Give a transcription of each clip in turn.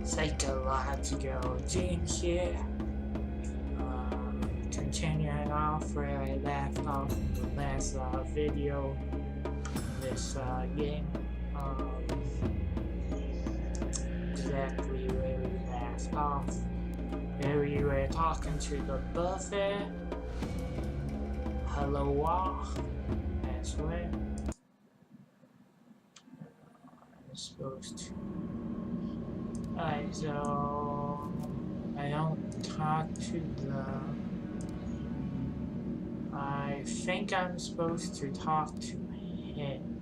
Psychological James here. Continuing off where I left off in the last video in this game. Exactly where we left off. Where we were talking to the buffet. Hello, that's where I'm supposed to. Alright, so I don't talk to I think I'm supposed to talk to him.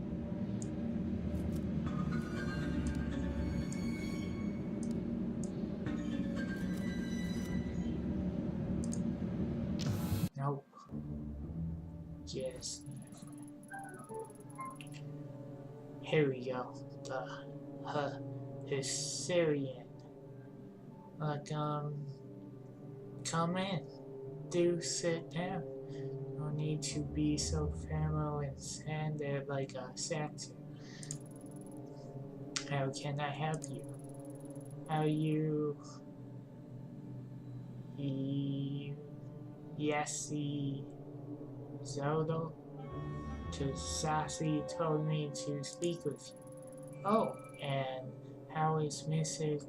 Nope. Yes. Here we go. The Hysterian. Come in. Do sit down. No need to be so formal and stand there like a statue. How can I help you? Are you... Yessi Zodo? Sassy told me to speak with you. Oh, and how is Mr.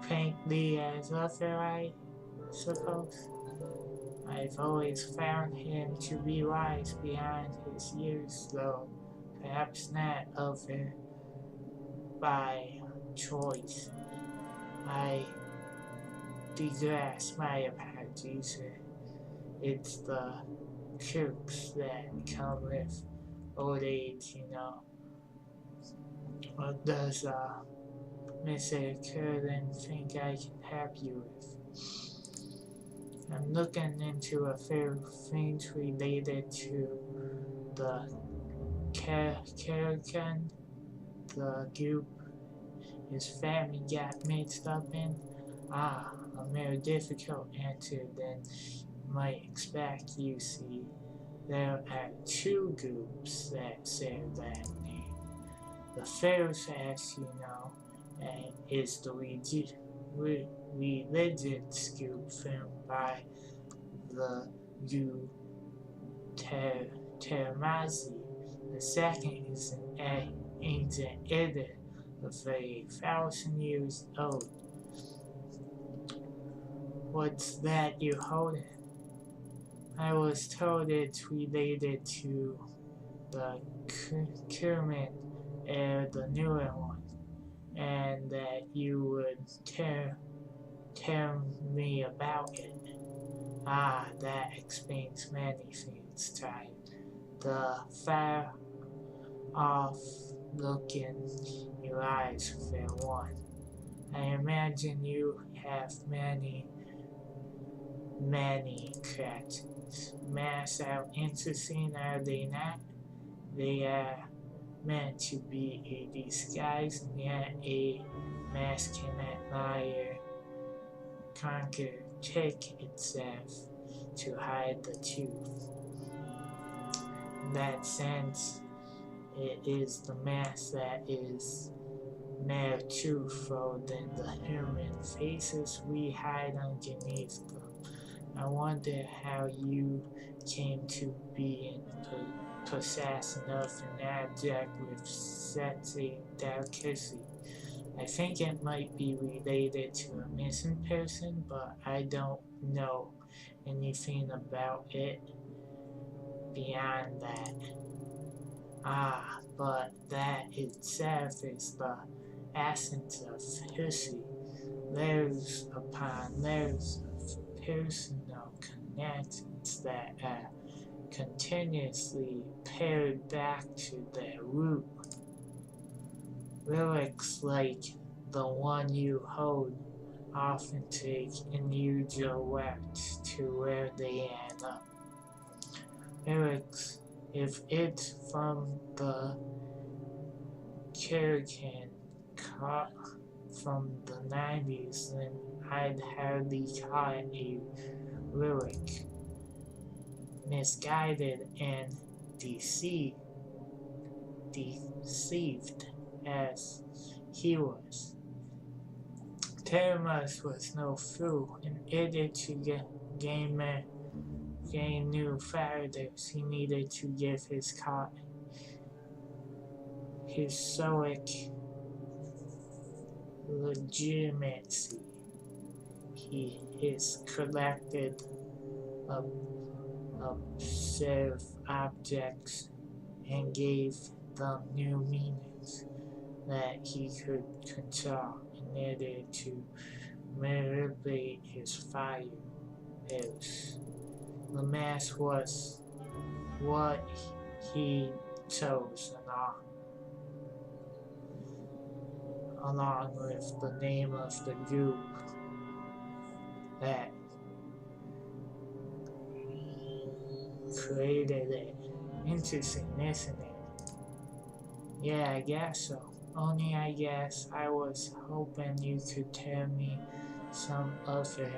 Frankly as other, I suppose? I've always found him to be wise beyond his years, though perhaps not over by choice. I digress, my apologies. It's the quirks that come with old age, you know. What does Mr. Curlin think I can help you with? I'm looking into a few things related to the Karakan, the group his family got mixed up in. A more difficult answer than you might expect, you see. There are two groups that share that name. The first, as you know, is the religious group formed by the Termazi. The second is an ancient Edda of 1,000 years old. What's that you're holding? I was told it's related to the Kerman and the newer one, and that you would tell me about it. That explains many things, Ty. The far off look in your eyes, for one. I imagine you have many cracks. Mass out interesting, are they not? They are meant to be a disguise, and yet a mask cannot lie or trick itself to hide the truth. In that sense, it is the mask that is more truthful than the human faces we hide underneath them. I wonder how you came to be possessed of an object with such a delicacy. I think it might be related to a missing person, but I don't know anything about it beyond that. But that itself is the essence of history. Layers upon layers of personal connections that are continuously paired back to their root. Lyrics like the one you hold often take unusual routes to where they end up. Lyrics, if it's from the Karakan cut from the 90s, then I'd hardly call it a lyric. Misguided and deceived as he was. Terminus was no fool. In order to gain new Faraday's, he needed to give his stoic legitimacy. His collected observe objects and gave them new meanings that he could control in order to manipulate his fire. The mask was what he chose, along with the name of the group that created it. Interesting, isn't it? Yeah, I guess so. Only I guess I was hoping you could tell me some other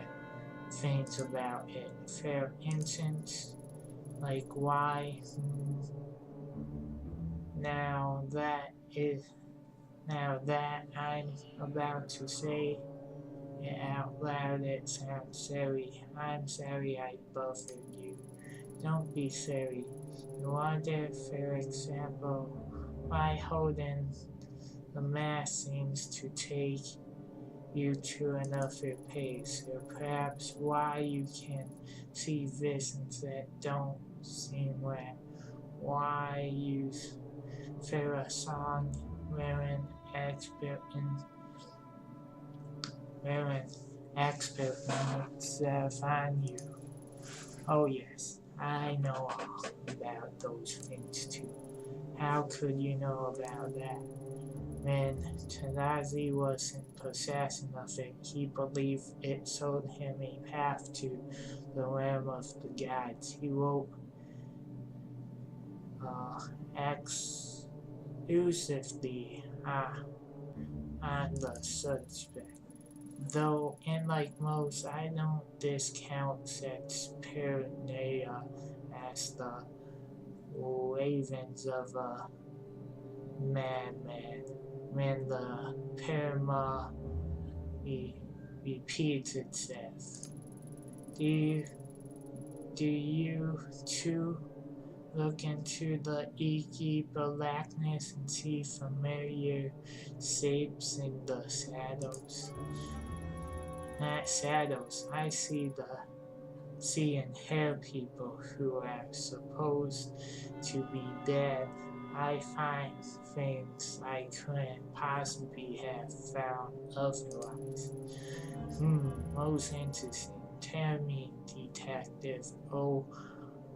things about it. For instance, like why now that I'm about to say it out loud, it sounds silly. I'm sorry I bothered you. Don't be silly. You wonder, for example, why holding the mask seems to take you to another pace, or perhaps why you can see visions that don't seem real. Why use for a song wherein experiments on you. Oh yes, I know all about those things too. How could you know about that? When Tadashi wasn't possessing of it, he believed it showed him a path to the realm of the gods. He wrote exclusively on the subject. Though, unlike most, I don't discount such paranoia as the ravings of a madman. When the paranoia repeats itself. Do you too look into the inky blackness and see familiar shapes in the shadows? Not shadows, I see and hear people who are supposed to be dead. I find things I couldn't possibly have found otherwise. Most interesting. Tell me, detective. Oh,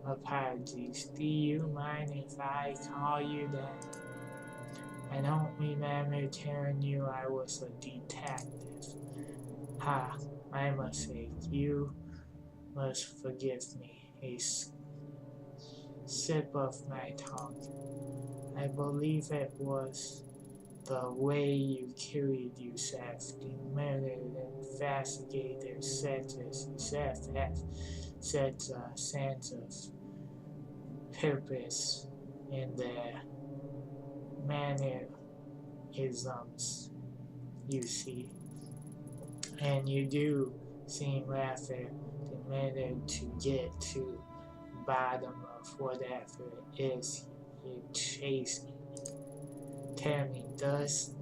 apologies. Do you mind if I call you that? I don't remember telling you I was a detective. Ha, my mistake. You must forgive me. A slip of my tongue. I believe it was the way you carried yourself. The murdered investigators such as yourself have such a sense of purpose in their mannerisms, you see. And you do seem rather determined to get to the bottom of whatever it is you're chasing. Tell me, does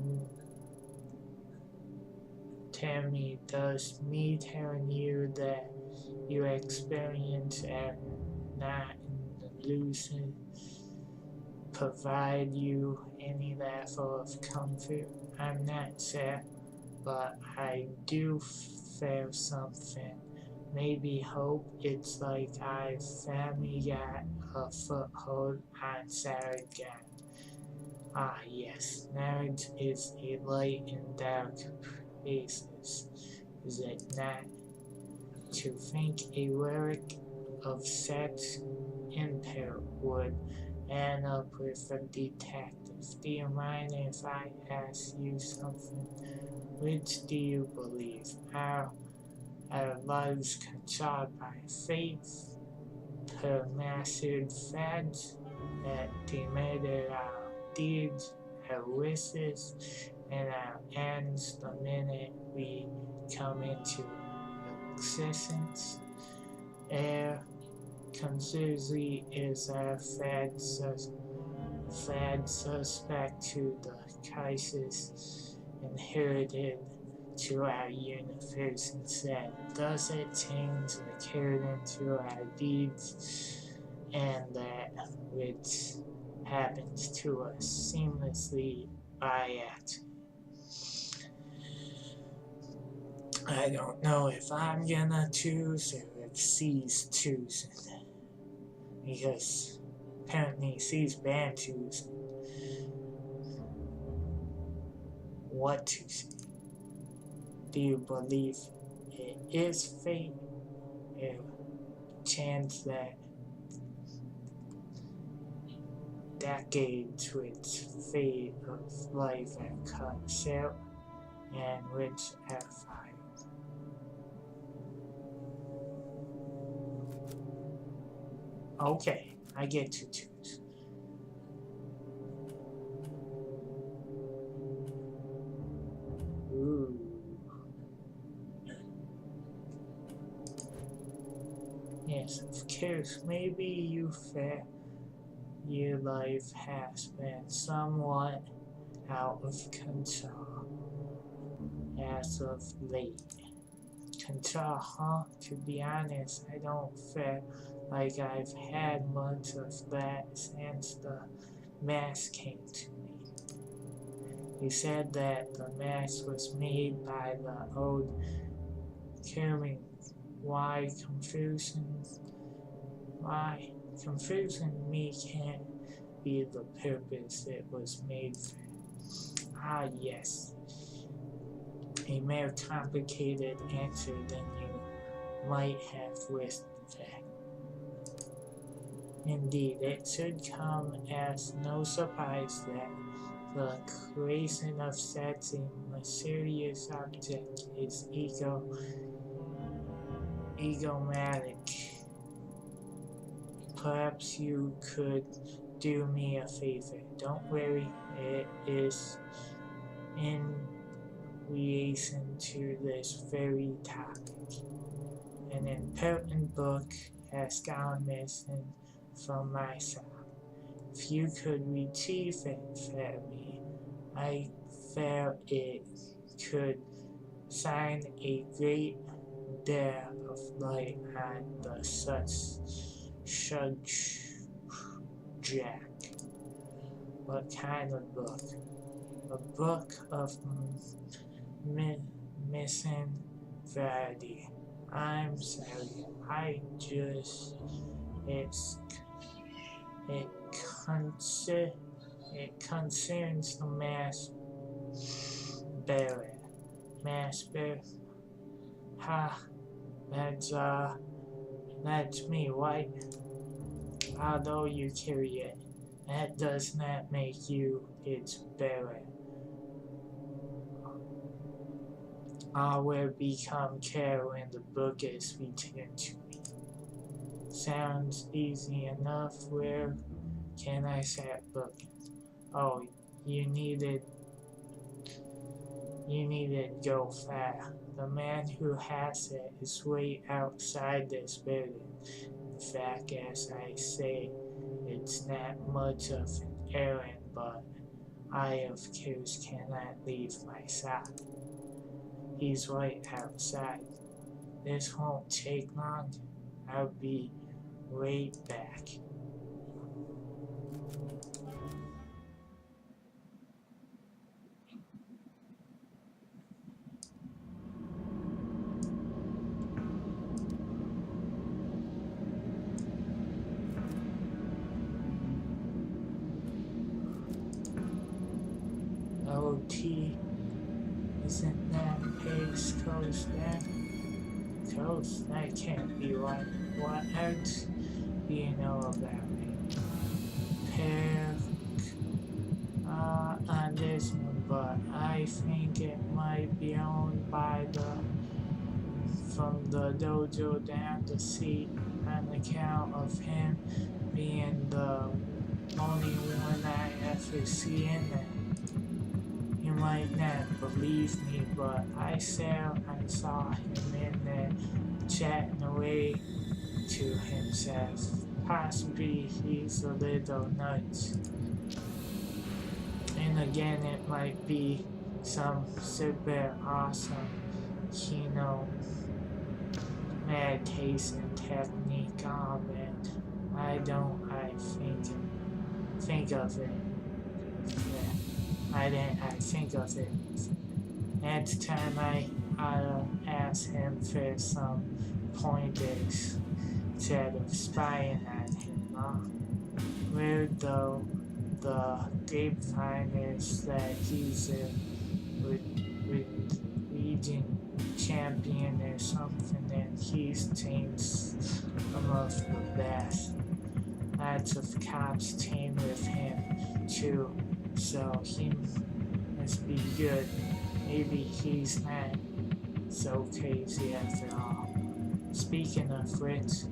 me telling you that your experience are not an illusion provide you any level of comfort? I'm not sure, but I do feel something. Maybe hope. It's like I've finally got a foothold on solid ground. Ah yes, marriage is a light in dark places, is it not? To think a lyric of such import would end up with a detective. Do you mind if I ask you something? Which do you believe? Our lives controlled by faith, per massive fads that demanded our deeds, our wishes, and ends the minute we come into existence. Air considerably is our fad suspect to the crisis inherited to our universe instead. Does it change the current to our deeds, and that which happens to us seamlessly by accident? I don't know if I'm gonna choose or if C's choosing, because apparently C's banned choosing what to say. Do you believe it is fate, or chance that decades which fate of life are cut short and which are fired? Okay, I get to choose. Ooh. Yes, of course, maybe your life has been somewhat out of control as of late. Control, huh? To be honest, I don't feel like I've had much of that since the mask came to me. You said that the mask was made by the old Kerming. Why confusing me can't be the purpose it was made for. Ah, yes. A more complicated answer than you might have wished for. Indeed, it should come as no surprise that the creation of such a mysterious object is egomatic. Perhaps you could do me a favor. Don't worry, it is in relation to this very topic. An important book has gone missing from my side. If you could retrieve it for me, I felt it could shine a great deal of light on the subject. What kind of book? A book of missing variety. I'm sorry, it concerns the mass bearer. Mass bearer? Ha, that's me, right? Although you carry it, that does not make you its bearer. I will become care when the book is returned to me. Sounds easy enough. Where can I start looking? Oh, you needed go far. The man who has it is way outside this building. In fact, as I say, it's not much of an errand, but I of course cannot leave my side. He's right outside. This won't take long. I'll be right back. OT, isn't that Pace Coast there? Coast? That can't be right. What else do you know about me? On this one, but I think it might be owned by from the dojo down the seat on account of him being the only one I ever see in there. You might not believe me, but I saw him in there chatting away to himself. Possibly he's a little nuts. And again, it might be some super awesome, meditation technique. Oh man, I think of it. Yeah, I think of it. Next time I ask him for some pointers instead of spying at him. Weird though, the grapevine is that he's a region champion or something, and he's tamed some of the best. Lots of cops team with him too, so he must be good. Maybe he's not so crazy after all. Speaking of which,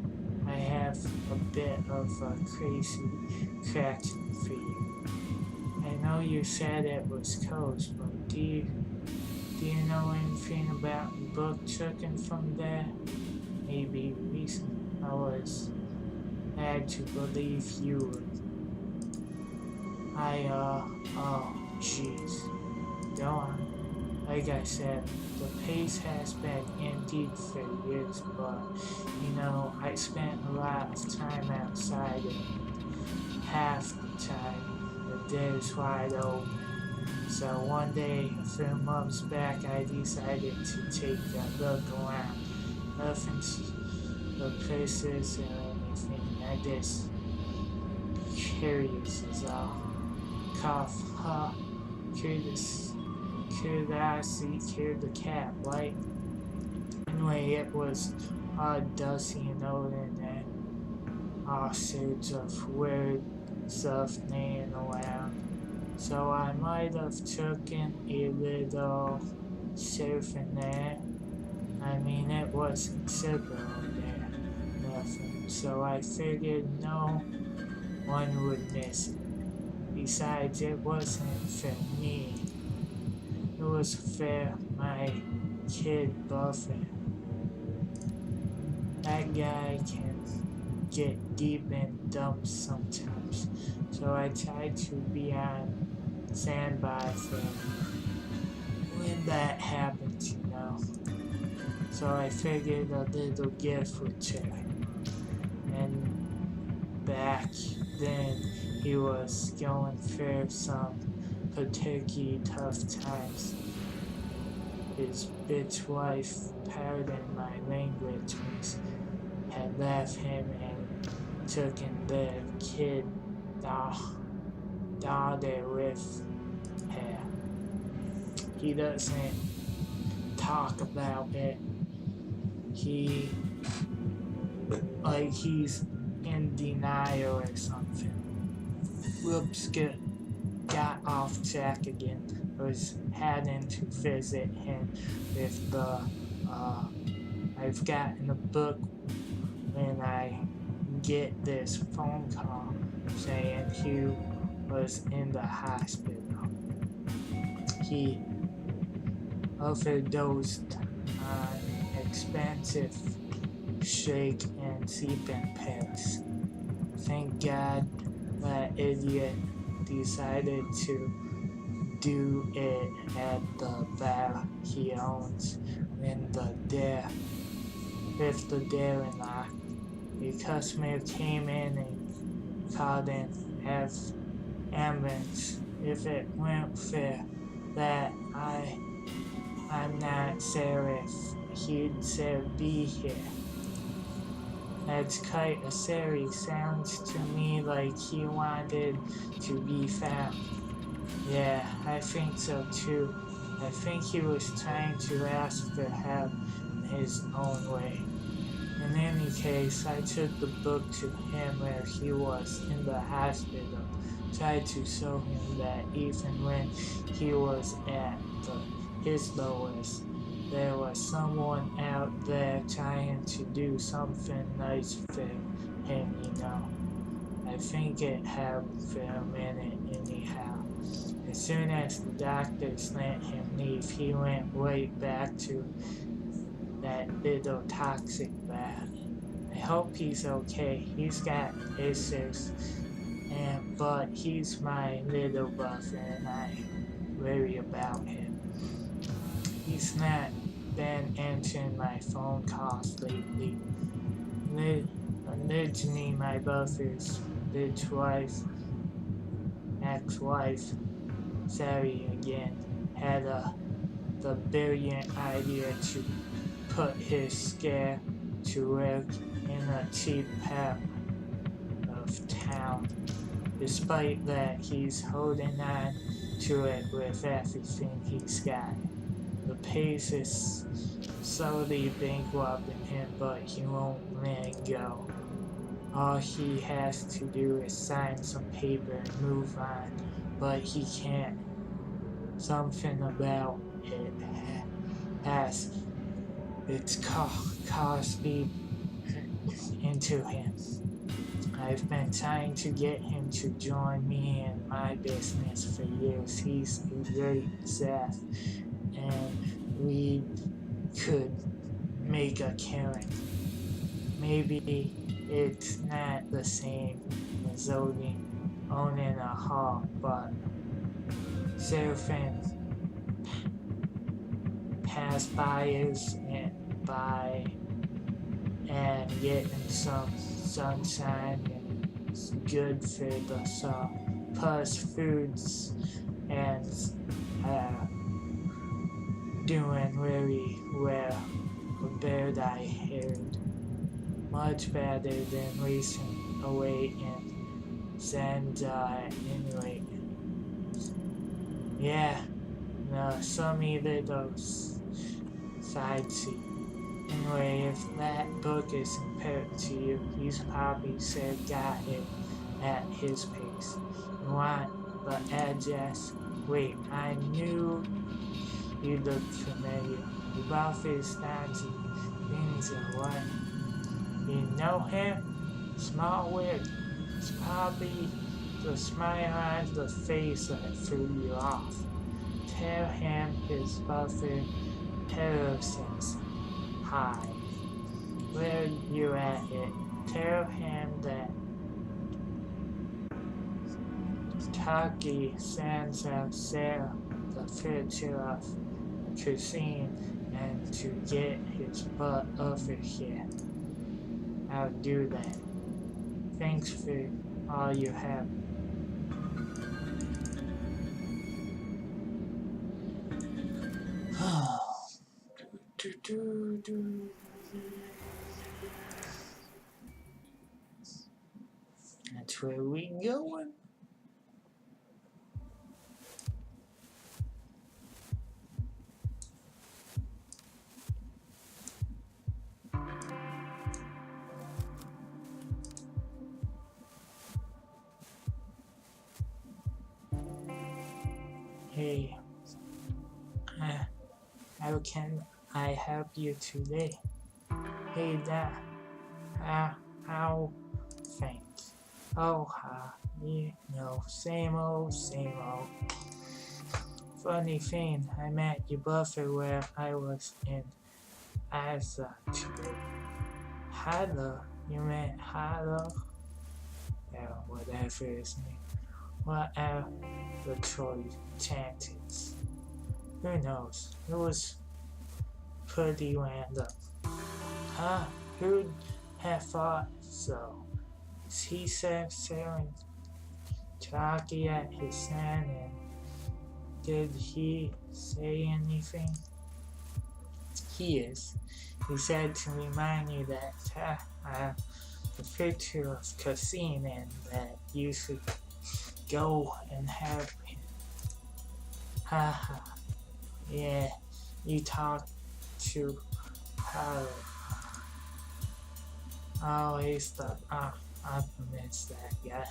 I have a bit of a crazy question for you. I know you said it was closed, but do you know anything about the book taken from there? Maybe recently. I was had to believe you would. Oh jeez. Go on. Like I said, the pace has been indeed for years, but I spent a lot of time outside, and half the time the day's wide open. So one day, a few months back, I decided to take a look around. Nothing but places or anything. I just curious as all. Cough, huh? Curiosity killed the cat, right? Anyway, it was all dusty and old, and all sorts of weird stuff laying around. So I might have taken a little surfing there. I mean, it wasn't super there, nothing. So I figured no one would miss it. Besides, it wasn't for me. It was for my kid Buffett. That guy can get deep in dumps sometimes, so I tried to be on standby for when that happens, So I figured a little gift would check. And back then, he was going through some particularly tough times. His bitch wife, pardon my language, had left him and taken their kid daughter with her. He doesn't talk about it. He's in denial or something. Whoops, got off track again. Was having to visit him with the I've gotten a book when I get this phone call saying he was in the hospital. He overdosed on expensive shake and sleeping pills. Thank God that idiot decided to do it at the bar he owns with the Dare-in-Law. A customer came in and called an ambulance. If it weren't for that, I'm not sure if he'd still be here. That's quite a series. Sounds to me like he wanted to be found. Yeah, I think so too. I think he was trying to ask for help in his own way. In any case, I took the book to him where he was in the hospital, tried to show him that even when he was at his lowest, there was someone out there trying to do something nice for him, I think it helped for a minute anyhow. As soon as the doctors let him leave, he went right back to that little toxic lab. I hope he's okay. He's got issues, but he's my little brother and I worry about him. He's not been answering my phone calls lately. Originally, my brother's ex-wife, Sally again, had the brilliant idea to put his scare to work in a cheap part of town. Despite that, he's holding on to it with everything he's got. The pace is slowly bankrupting him, but he won't let it go. All he has to do is sign some paper and move on, but he can't. Something about it has its car speed into him. I've been trying to get him to join me in my business for years. He's a great chef, and we could make a killing. Maybe it's not the same as owning a hall, but surfing past buyers and getting some sunshine and it's good for the soul. Plus foods and doing really well. A bird I heard. Much better than racing away in Zandar anyway. Yeah, no, some little sightsee. Anyway, if that book is important to you, he's probably got it at his pace. You want the address? Wait, I knew you looked familiar. Your brother's Nancy. Things are what? You know him? Small wig. It's probably the smile on the face that threw you off. Tell him his brother Pedro says hi. Where you at it? Tell him that Taki sends out Sarah the picture of Christine and to get his butt over here. I'll do that. Thanks for all you have. That's where we going. Hey, how can I help you today? Hey, Dad, how, thanks. Oh, you know, same old. Funny thing, I met your brother where I was in Asa today. Hello, you met Hello? Yeah, whatever his name. What are the chances? Who knows? It was pretty random. Huh? Who'd have thought so? He said staring Taki at his son, and did he say anything? He is. He said to remind you that the picture of Cassine and that you should go and help him. Haha. Yeah, you talked to her. Always the optimist, that guy.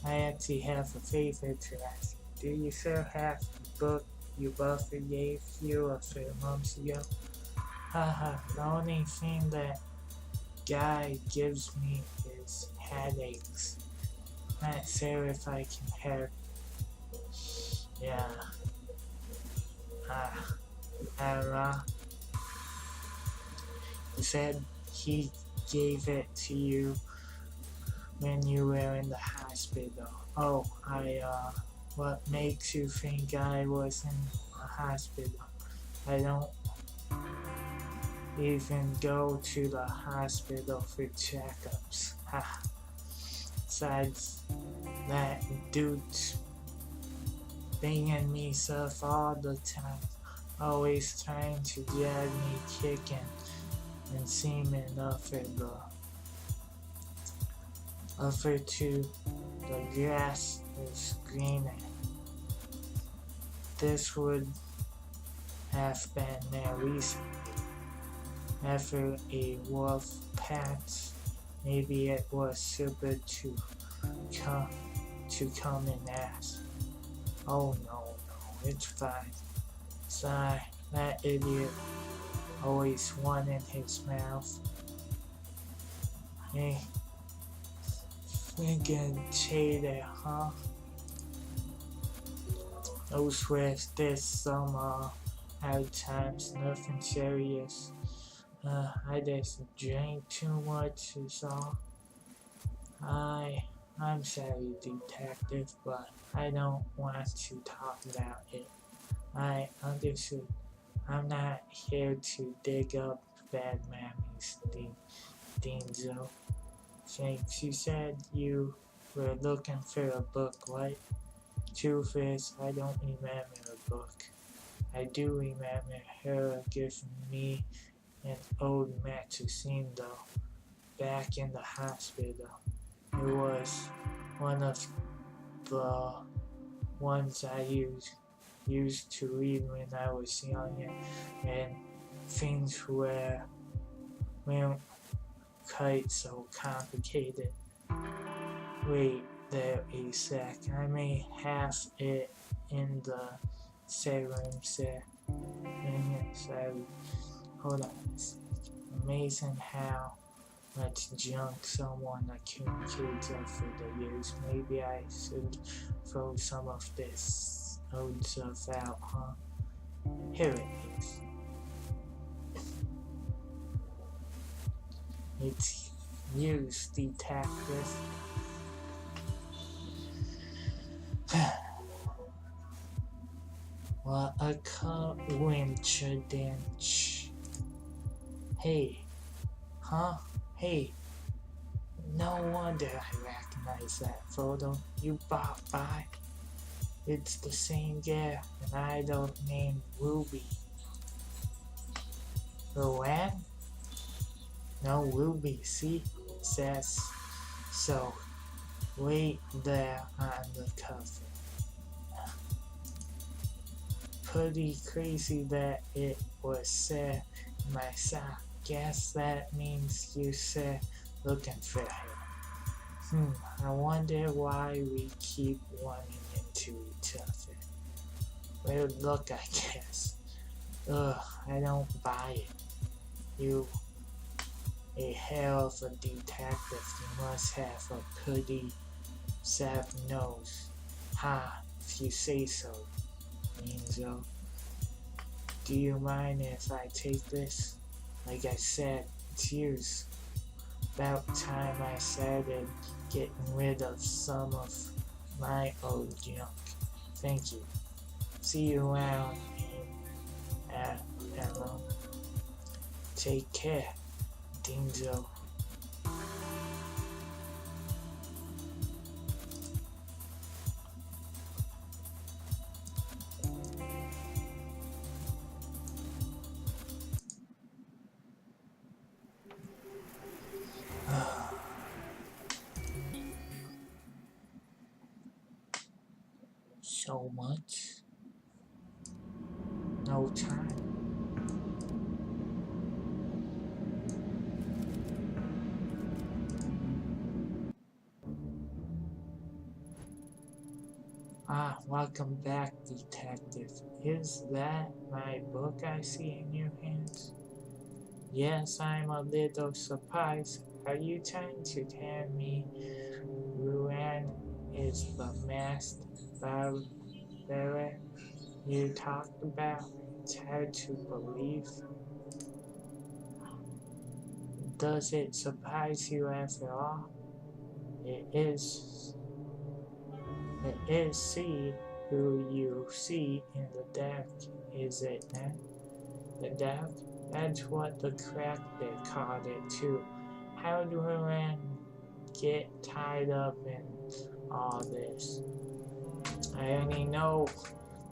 I actually have a favor to ask. Do you still have the book your brother gave you a few months ago? Haha, the only thing that guy gives me is headaches. Not sure if I can help Yeah. Ah, Ara, he said he gave it to you when you were in the hospital. Oh, what makes you think I was in a hospital? I don't even go to the hospital for checkups. Ha. Besides that, dude's banging me stuff all the time, always trying to drag me kicking and seeming offer to the grass is greener. This would have been there recently. After a wolf pants, maybe it was super come to come and ask. Oh no, it's fine. Sigh, that idiot always one in his mouth. Hey, thinking cheater, huh? Those were this summer hard times, nothing serious. I just drank too much is all. I'm sorry, detective, but I don't want to talk about it. I understood. I'm not here to dig up bad memories, Dinzo. Thanks. You said you were looking for a book, right? Truth is, I don't remember a book. I do remember her giving me an old magazine though, back in the hospital. It was one of the ones I used to read when I was younger, and things weren't quite so complicated. Wait there a sec, I may have it in the serum set. Sorry, hold on a sec. Amazing how much junk someone accumulates over the years. Maybe I should throw some of this old stuff out, huh? Here it is. It's used, detective. What a coincidence. Hey, huh? Hey, no wonder I recognize that photo you bought by. It's the same girl, an idol named Ruby. Rowan? No, Ruby, see? It says so. Right there on the cover. Pretty crazy that it was said in my sock. Guess that means you said looking for her. I wonder why we keep running into each other. Weird look, I guess. Ugh, I don't buy it. You, a hell of a detective, you must have a pretty sad nose. Ha, if you say so, Enzo. Do you mind if I take this? Like I said, it's yours. About time I started getting rid of some of my old junk. Thank you. See you around, Emma. Take care, Dinzo. So much. No time. Welcome back, detective. Is that my book I see in your hands? Yes, I'm a little surprised. Are you trying to tell me Ruan is the masked spirit you talked about, it's hard to believe. Does it surprise you after all? It is. It is see who you see in the dark, is it not? The dark? That's what the Crackbit called it too. How do one get tied up in all this? I only know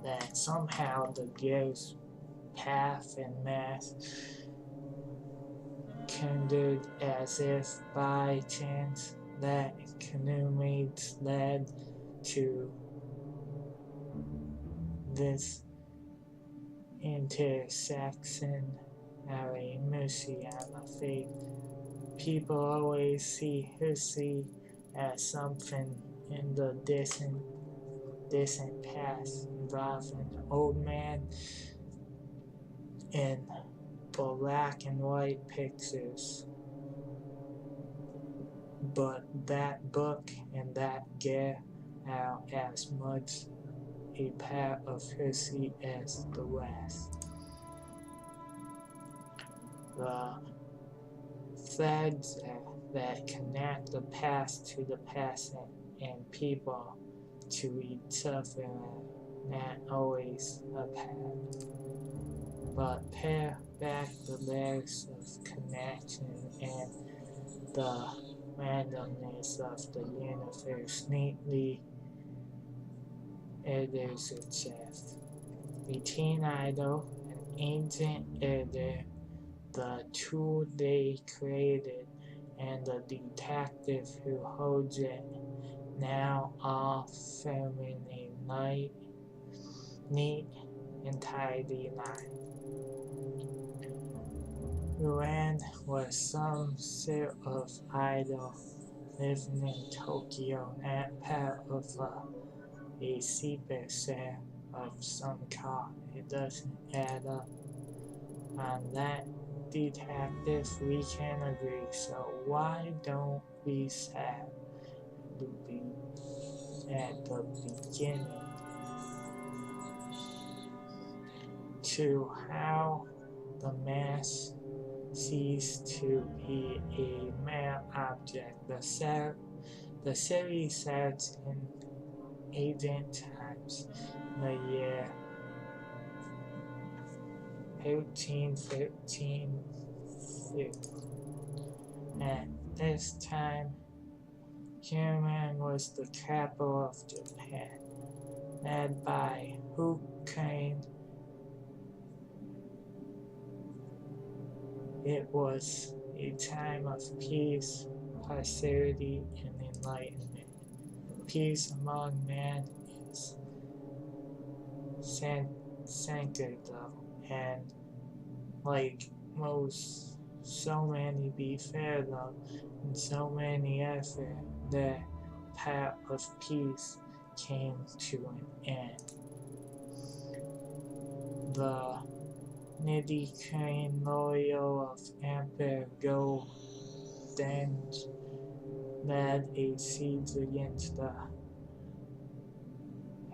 that somehow the gears, path, and math kindred as if by chance that canoe mates led to this intersection. Harry, mercy, I'm afraid. People always see history as something in the distant past involving an old man in black and white pictures. But that book and that gear are as much a part of history as the rest. The threads that connect the past to the present and people to each other are not always apart, but pair back the layers of connection and the randomness of the universe neatly edits itself. The teen idol, an ancient editor, the tool they created, and the detective who holds it, now all forming a neat and tidy line. Yuan was some sort of idol living in Tokyo, not part of a secret set of some kind. It doesn't add up. On that, detective, we can agree, so why don't we start at the beginning to how the mask ceased to be a mere object. The series starts in ancient times, in the year 1313. At this time, Human was the capital of Japan, led by Hurricane. It was a time of peace, prosperity, and enlightenment. Peace among men is sacred, though, and like so many be fair, though, and so many effort, the path of peace came to an end. The Nidoking loyal of Emperor Go-Denge led a siege against the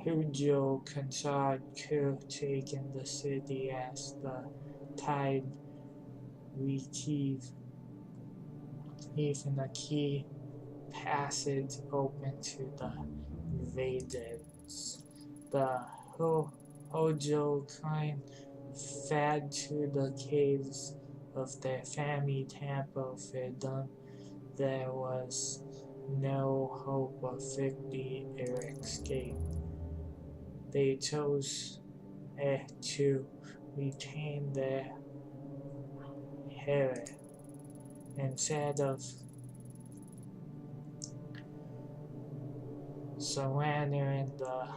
Hujo Kansai coup, taking the city as the tide retrieved, leaving a key passage open to the invaders. The Hojo clan fled to the caves of their family temple for them. There was no hope of victory or escape. They chose to retain their hair instead of surrendering. The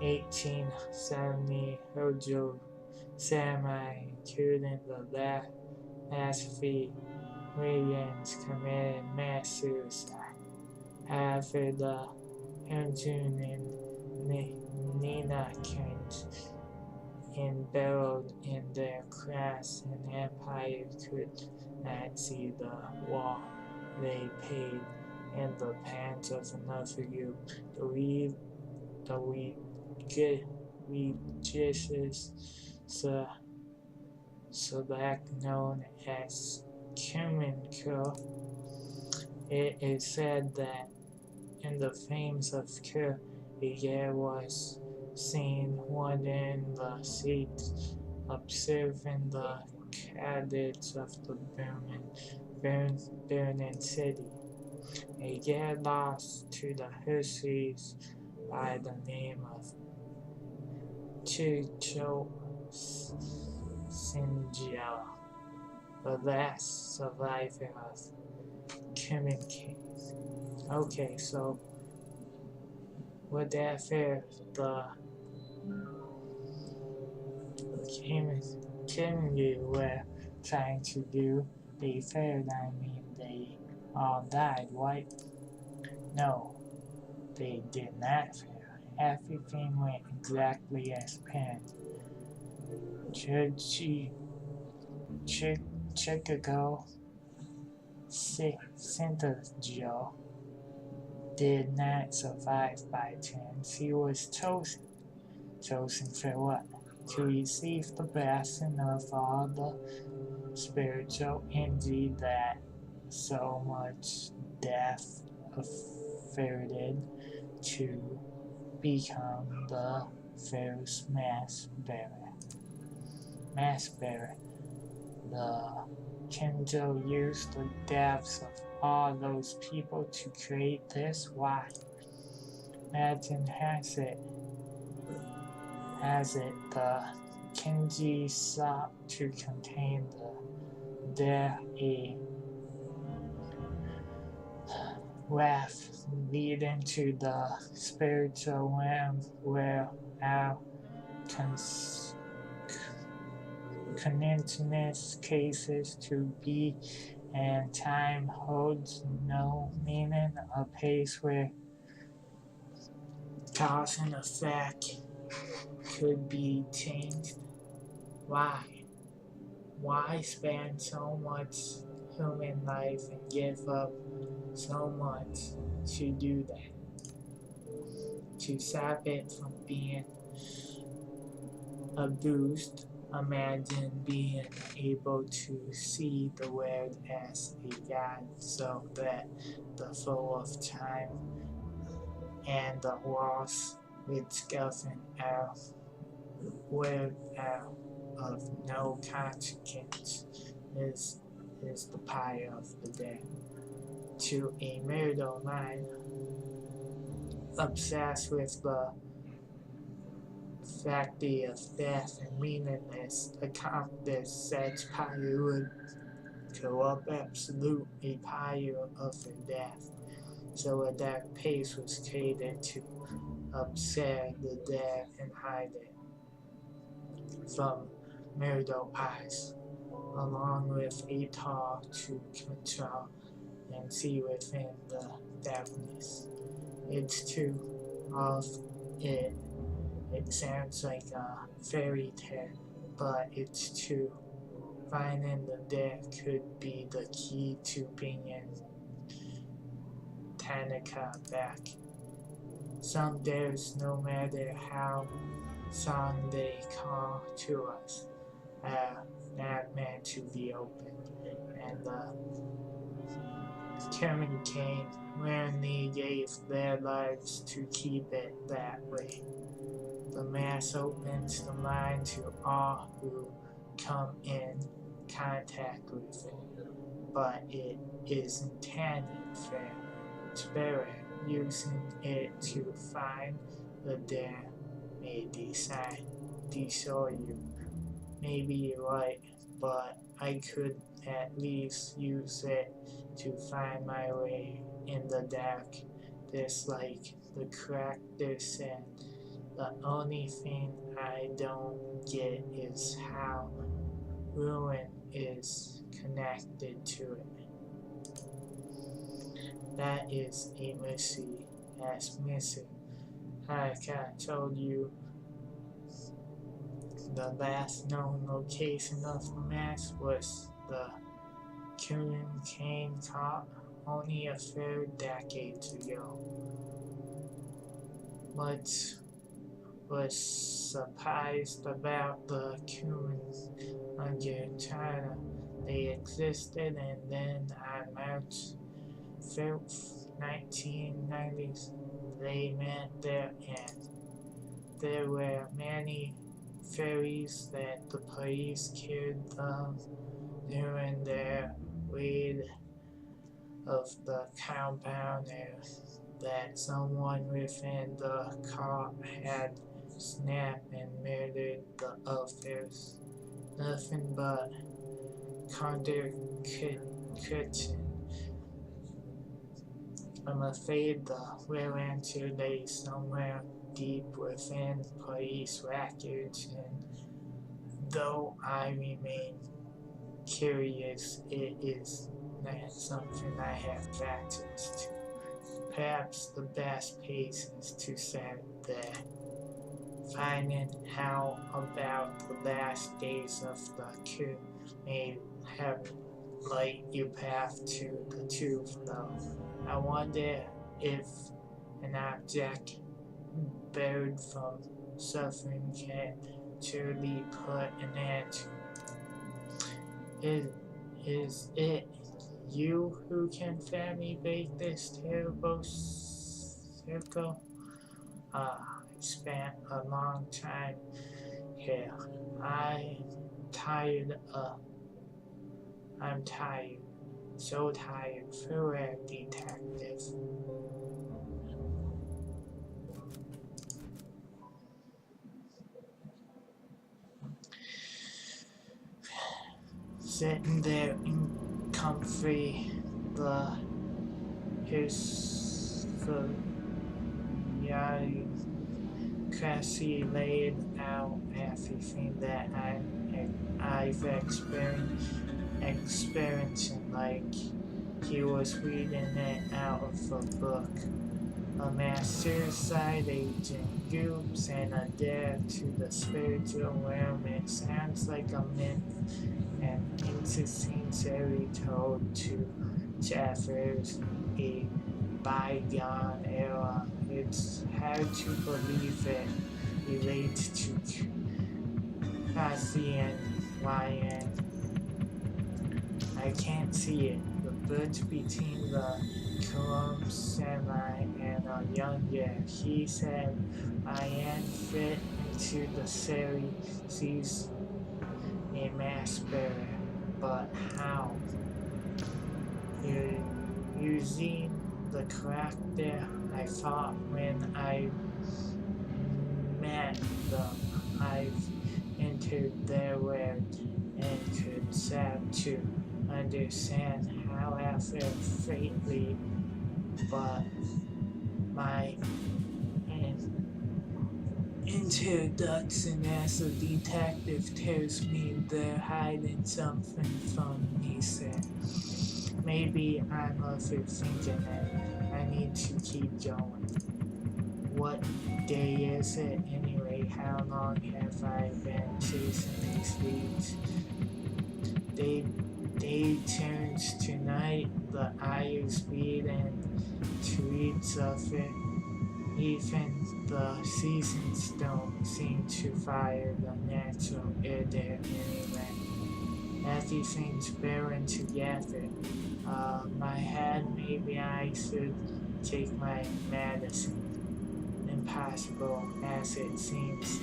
1870 Hojo samurai, including the last three Williams, committed mass suicide. However, the Hunjun and Ninakins embedded in their class and empire could not see the wall they paid in the pants of another group. The reduces the select known as Kuminko. It is said that in the flames of Kur, Ygir was seen within the seats, observing the cadets of the burning city. Ygir lost to the Herses by the name of Chucho Sinjel, the last survivor of Kuminking. Okay, so with that fair, the Kimmy were trying to do, they failed. I mean, they all died, right? No, they did not fail. Everything went exactly as planned. Chicago Centerville did not survive by chance. He was chosen. Chosen for what? To receive the blessing of all the spiritual energy that so much death afforded, to become the first mass bearer. The Kenjo used the deaths of all those people to create this. Why? Legend has it the Kenji sought to contain their a wrath leading to the spiritual realm where our continuous cases to be, and time holds no meaning, a place where cause and effect could be changed. Why? Why spend so much human life and give up so much to do that? To stop it from being abused. Imagine being able to see the world as a god, so that the flow of time and the laws which govern our world are of no consequence is the power of the dead. To a mortal mind obsessed with the faculty of death and meaningless, accomplish such power would corrupt absolutely power of the death. So a dark pace was created to obscure the dead and hide it from mortal eyes, along with a tool to control and see within the darkness. It's too of it. It sounds like a fairy tale, but it's true. Finding the dead could be the key to bringing Tanaka back. Some days, no matter how song they call to us, are not meant to be opened, and the Kane willingly gave their lives to keep it that way. The Mass opens the mind to all who come in contact with it, but it is intended for spirit, using it to find the dead may destroy you. Maybe you're right, but I could at least use it to find my way in the dark. Just like the character said, the only thing I don't get is how ruin is connected to it. That is a mystery as missing. Like I told you, the last known location of the mass was the Kunin caught only a few decades ago. was surprised about the humans under China. They existed, and then on March 5th, 1990s, they met there, and there were many ferries that the police killed them during their raid of the compound, and that someone within the car had snapped and murdered the others. Nothing but contradiction. I'm afraid the real answer lay somewhere deep within police records, and though I remain curious, it is not something I have access to. Perhaps the best place is to send there. Finding out about the last days of the coup may help light your path to the truth, though. I wonder if an object buried from suffering can truly put an end to. Is it you who can fabricate this terrible circle? I spent a long time here. I'm tired, so tired. Farewell, detective. Sitting there in comfy, his Cassie laid out everything that I've experiencing like he was reading it out of a book. A mass suicide agent groups and a dare to the spiritual realm. It sounds like a myth, an interesting story told to travelers a bygone era. It's hard to believe it relates to Cassie and Ryan. I can't see it. The bridge between the Column Semi and a young year. He said Ryan fit into the series. She's a mass bearer, but how? You're using the character I thought when I met them. I've entered their world and could start to understand, however faintly, but my introduction as a detective tells me they're hiding something from me, sir. Maybe I'm overthinking it. I need to keep going. What day is it anyway? How long have I been chasing these leads? Day turns to night, the eyes beat into each other. Even the seasons don't seem to fire the natural order anyway. Everything's bearing together. My head, maybe I should take my medicine. Impossible as it seems.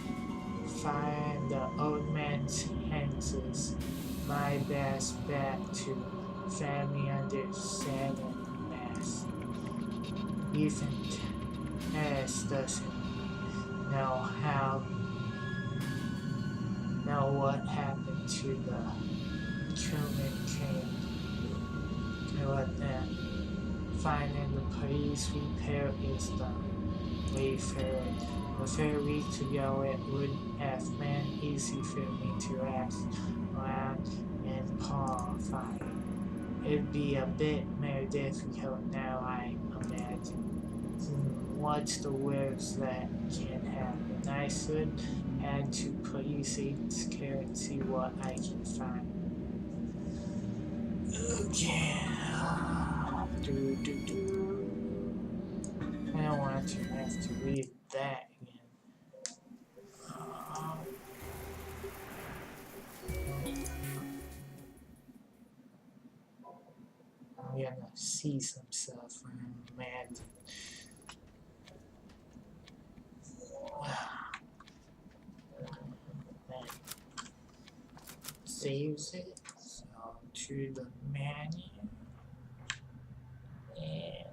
Firing the old man's hands, my best bet to family under 7 mass. Even Harris doesn't know what happened to the Truman camp. What then? Finding the police repair is the way forward. A few weeks ago, it would have been easy for me to ask around and paw fire. It'd be a bit more difficult now, I imagine. What's the worst that can happen? I should head to police care and see what I can find. Okay. I don't want to have to read that again. I'm gonna see some stuff and imagine. That saves it. So to the menu. And